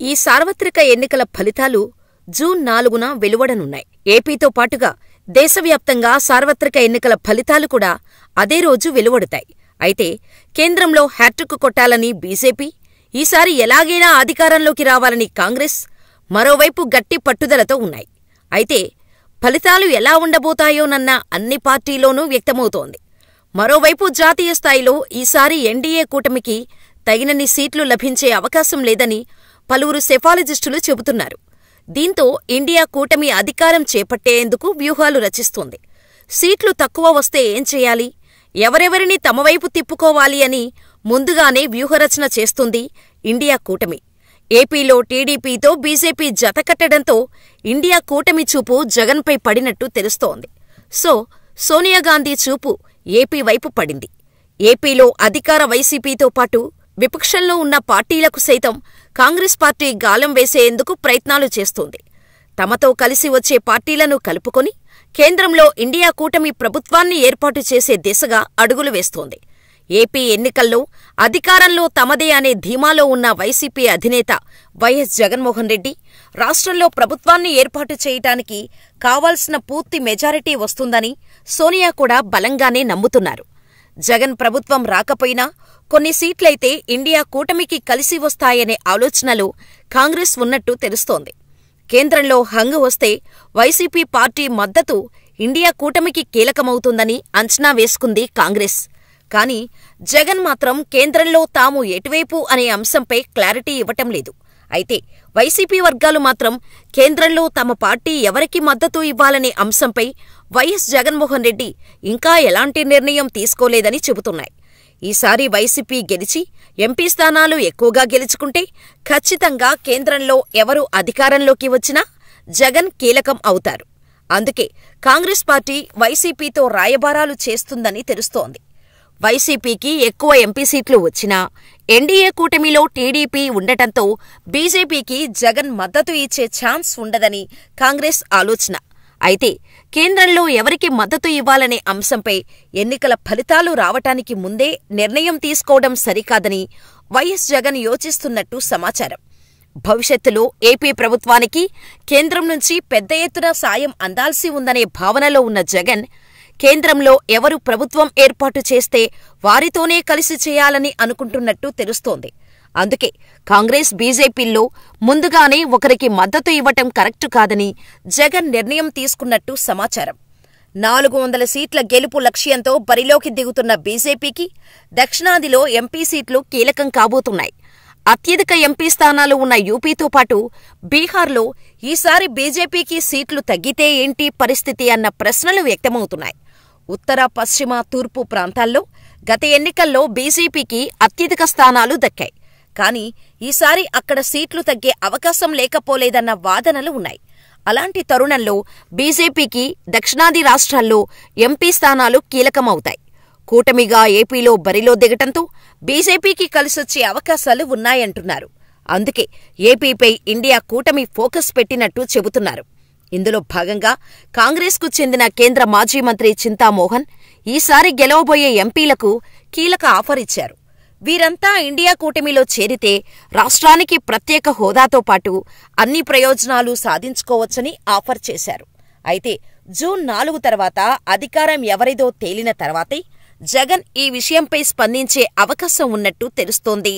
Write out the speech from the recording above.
ఈ సార్వత్రిక ఎన్నికల ఫలితాలు జూన్ 4న వెలువడనున్నాయి. ఏపీతో పాటుగా దేశవ్యాప్తంగా సార్వత్రిక ఎన్నికల ఫలితాలు కూడా అదే రోజు వెలువడతాయి. అయితే కేంద్రంలో హ్యాట్రిక్ కొట్టాలని బీజేపీ, ఈసారి ఎలాగైనా అధికారంలోకి రావాలని కాంగ్రెస్ మరోవైపు గట్టి పట్టుదలతో ఉన్నాయి. అయితే ఫలితాలు ఎలా ఉండబోతాయోనన్న అన్ని పార్టీల్లోనూ వ్యక్తమవుతోంది. మరోవైపు జాతీయ స్థాయిలో ఈసారి ఎన్డీఏ కూటమికి తగినన్ని సీట్లు లభించే అవకాశం లేదని పలువురు సెఫాలజిస్టులు చెబుతున్నారు. దీంతో ఇండియా కూటమి అధికారం చేపట్టేందుకు వ్యూహాలు రచిస్తోంది. సీట్లు తక్కువ వస్తే ఏం చేయాలి, ఎవరెవరిని తమవైపు తిప్పుకోవాలి అని ముందుగానే వ్యూహరచన చేస్తుంది ఇండియా కూటమి. ఏపీలో టీడీపీతో బీజేపీ జతకట్టడంతో ఇండియా కూటమి చూపు జగన్పై పడినట్టు తెలుస్తోంది. సోనియాగాంధీ చూపు ఏపీ వైపు పడింది. ఏపీలో అధికార వైసీపీతో పాటు విపక్షంలో ఉన్న పార్టీలకు సైతం కాంగ్రెస్ పార్టీ గాలం వేసేందుకు ప్రయత్నాలు చేస్తోంది. తమతో కలిసి వచ్చే పార్టీలను కలుపుకొని కేంద్రంలో ఇండియా కూటమి ప్రభుత్వాన్ని ఏర్పాటు చేసే దిశగా అడుగులు వేస్తోంది. ఏపీ ఎన్నికల్లో అధికారంలో తమదే అనే ధీమాలో ఉన్న వైసీపీ అధినేత వైఎస్ జగన్మోహన్ రెడ్డి రాష్ట్రంలో ప్రభుత్వాన్ని ఏర్పాటు చేయటానికి కావాల్సిన పూర్తి మెజారిటీ వస్తుందని సోనియా కూడా బలంగానే నమ్ముతున్నారు. జగన్ ప్రభుత్వం రాకపోయినా కొన్ని సీట్లయితే ఇండియా కూటమికి కలిసి వస్తాయనే ఆలోచనలో కాంగ్రెస్ ఉన్నట్టు తెలుస్తోంది. కేంద్రంలో హంగు వస్తే వైసీపీ పార్టీ మద్దతు ఇండియా కూటమికి కీలకమవుతుందని అంచనా వేసుకుంది కాంగ్రెస్. కానీ జగన్ మాత్రం కేంద్రంలో తాము ఎటువైపు అనే అంశంపై క్లారిటీ ఇవ్వటం లేదు. అయితే వైసీపీ వర్గాలు మాత్రం కేంద్రంలో తమ పార్టీ ఎవరికి మద్దతు ఇవ్వాలనే అంశంపై వైఎస్ జగన్మోహన్ రెడ్డి ఇంకా ఎలాంటి నిర్ణయం తీసుకోలేదని చెబుతున్నాయి. ఈసారి వైసీపీ గెలిచి ఎంపీ స్థానాలు ఎక్కువగా గెలుచుకుంటే ఖచ్చితంగా కేంద్రంలో ఎవరు అధికారంలోకి వచ్చినా జగన్ కీలకం అవుతారు. అందుకే కాంగ్రెస్ పార్టీ వైసీపీతో రాయబారాలు చేస్తుందని తెలుస్తోంది. వైసీపీకి ఎక్కువ ఎంపీ సీట్లు వచ్చినా ఎన్డీఏ కూటమిలో టీడీపీ ఉండటంతో బీజేపీకి జగన్ మద్దతు ఇచ్చే ఛాన్స్ ఉండదని కాంగ్రెస్ ఆలోచన. అయితే కేంద్రంలో ఎవరికి మద్దతు ఇవ్వాలనే అంశంపై ఎన్నికల ఫలితాలు రావటానికి ముందే నిర్ణయం తీసుకోవడం సరికాదని వైఎస్ జగన్ యోచిస్తున్నట్టు సమాచారం. భవిష్యత్తులో ఏపీ ప్రభుత్వానికి కేంద్రం నుంచి పెద్ద ఎత్తున సాయం అందాల్సి ఉందనే భావనలో ఉన్న జగన్ కేంద్రంలో ఎవరు ప్రభుత్వం ఏర్పాటు చేస్తే వారితోనే కలిసి చేయాలని అనుకుంటున్నట్టు తెలుస్తోంది. అందుకే కాంగ్రెస్ బీజేపీల్లో ముందుగానే ఒకరికి మద్దతు ఇవ్వటం కరెక్టు కాదని జగన్ నిర్ణయం తీసుకున్నట్టు సమాచారం. 400 సీట్ల గెలుపు లక్ష్యంతో బరిలోకి దిగుతున్న బీజేపీకి దక్షిణాదిలో ఎంపీ సీట్లు కీలకం కాబోతున్నాయి. అత్యధిక ఎంపీ స్థానాలు ఉన్న యూపీతో పాటు బీహార్లో ఈసారి బీజేపీకి సీట్లు తగ్గితే ఏంటి పరిస్థితి అన్న ప్రశ్నలు వ్యక్తమవుతున్నాయి. ఉత్తర, పశ్చిమ, తూర్పు ప్రాంతాల్లో గత ఎన్నికల్లో బీజేపీకి అత్యధిక స్థానాలు దక్కాయి. కానీ ఈసారి అక్కడ సీట్లు తగ్గే అవకాశం లేకపోలేదన్న వాదనలు ఉన్నాయి. అలాంటి తరుణంలో బీజేపీకి దక్షిణాది రాష్ట్రాల్లో ఎంపీ స్థానాలు కీలకమవుతాయి. కూటమిగా ఏపీలో బరిలో దిగటంతో బీజేపీకి కలిసొచ్చే అవకాశాలు ఉన్నాయంటున్నారు. అందుకే ఏపీపై ఇండియా కూటమి ఫోకస్ పెట్టినట్టు చెబుతున్నారు. ఇందులో భాగంగా కాంగ్రెస్కు చెందిన కేంద్ర మాజీ మంత్రి చింతామోహన్ ఈసారి గెలవబోయే ఎంపీలకు కీలక ఆఫర్ ఇచ్చారు. వీరంతా ఇండియా కూటమిలో చేరితే రాష్ట్రానికి ప్రత్యేక హోదాతో పాటు అన్ని ప్రయోజనాలు సాధించుకోవచ్చని ఆఫర్ చేశారు. అయితే జూన్ 4 తర్వాత అధికారం ఎవరిదో తేలిన తర్వాతే జగన్ ఈ విషయంపై స్పందించే అవకాశం ఉన్నట్టు తెలుస్తోంది.